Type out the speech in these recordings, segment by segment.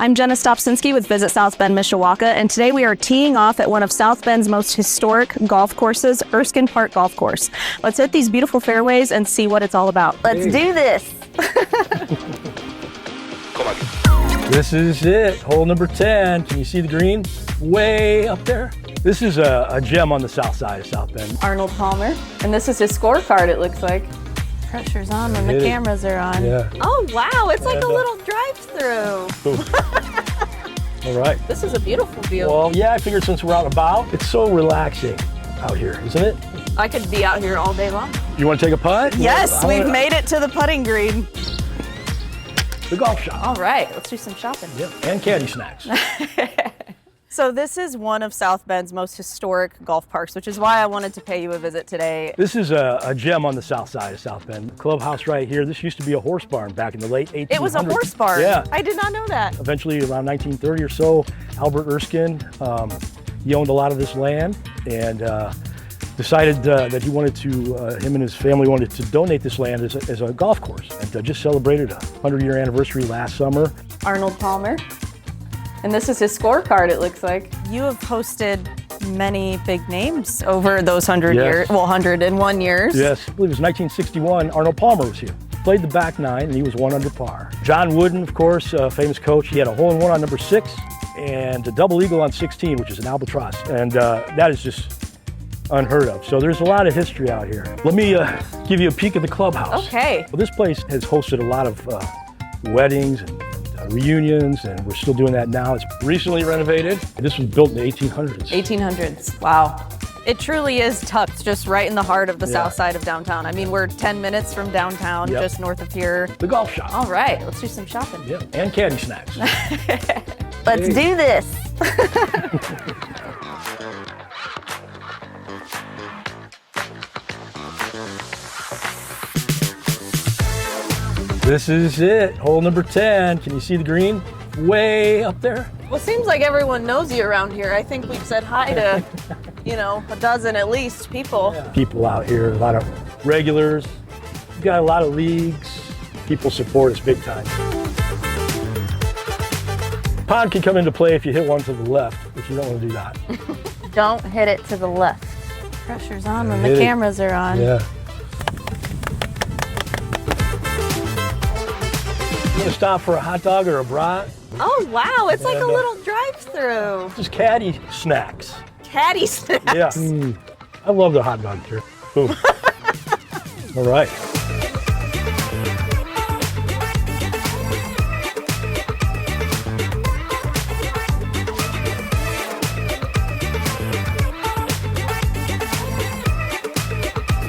I'm Jena Stopczynski with Visit South Bend, Mishawaka, and today we are teeing off at one of South Bend's most historic golf courses, Erskine Park Golf Course. Let's hit these beautiful fairways and see what it's all about. Let's do this. This is it, hole number 10. Can you see the green? Way up there. This is a gem on the south side of South Bend. Arnold Palmer, and this is his scorecard, it looks like. Pressure's on when the cameras are on. Yeah. Oh wow, it's like a little drive-through. All right. This is a beautiful view. Well, yeah, I figured since we're out and about, it's so relaxing out here, isn't it? I could be out here all day long. You want to take a putt? Yes, we've made it to the putting green. The golf shop. All right, let's do some shopping. Yep, and candy snacks. So this is one of South Bend's most historic golf parks, which is why I wanted to pay you a visit today. This is a gem on the south side of South Bend. The clubhouse right here. This used to be a horse barn back in the late 1800s. It was a horse barn? Yeah. I did not know that. Eventually, around 1930 or so, Albert Erskine, he owned a lot of this land and decided that he wanted to, him and his family wanted to donate this land as a golf course. And just celebrated a 100-year anniversary last summer. Arnold Palmer. And this is his scorecard, it looks like. You have hosted many big names over those 100 years, well, 101 years. Yes, I believe it was 1961, Arnold Palmer was here. Played the back nine and he was 1 under par. John Wooden, of course, famous coach, he had a hole-in-one on number 6 and a double eagle on 16, which is an albatross. And that is just unheard of. So there's a lot of history out here. Let me give you a peek at the clubhouse. Okay. Well, this place has hosted a lot of weddings and reunions, and we're still doing that now. It's recently renovated. This was built in the 1800s. 1800s, wow. It truly is tucked just right in the heart of the south side of downtown. I mean, we're 10 minutes from downtown, just north of here. The golf shop. All right, let's do some shopping. Yep, and candy snacks. Let's do this. This is it, hole number 10. Can you see the green? Way up there. Well, it seems like everyone knows you around here. I think we've said hi to, you know, a dozen at least people. Yeah. People out here, a lot of regulars. We've got a lot of leagues. People support us big time. Pond can come into play if you hit one to the left, but you don't want to do that. Don't hit it to the left. Pressure's on when the cameras are on. Yeah. You want to stop for a hot dog or a brat? Oh, wow, it's like a little drive-through. Just caddy snacks. Caddy snacks. Yeah. I love the hot dog here. Boom. All right.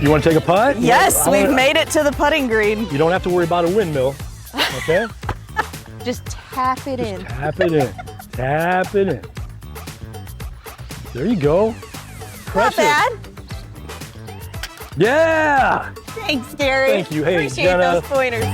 You want to take a putt? Yes, we've made it to the putting green. You don't have to worry about a windmill, okay? Just tap it in. Tap it in. Tap it in. There you go. Press Not bad. Yeah. Thanks, Gary. Thank you. Hey, appreciate Jena. those pointers.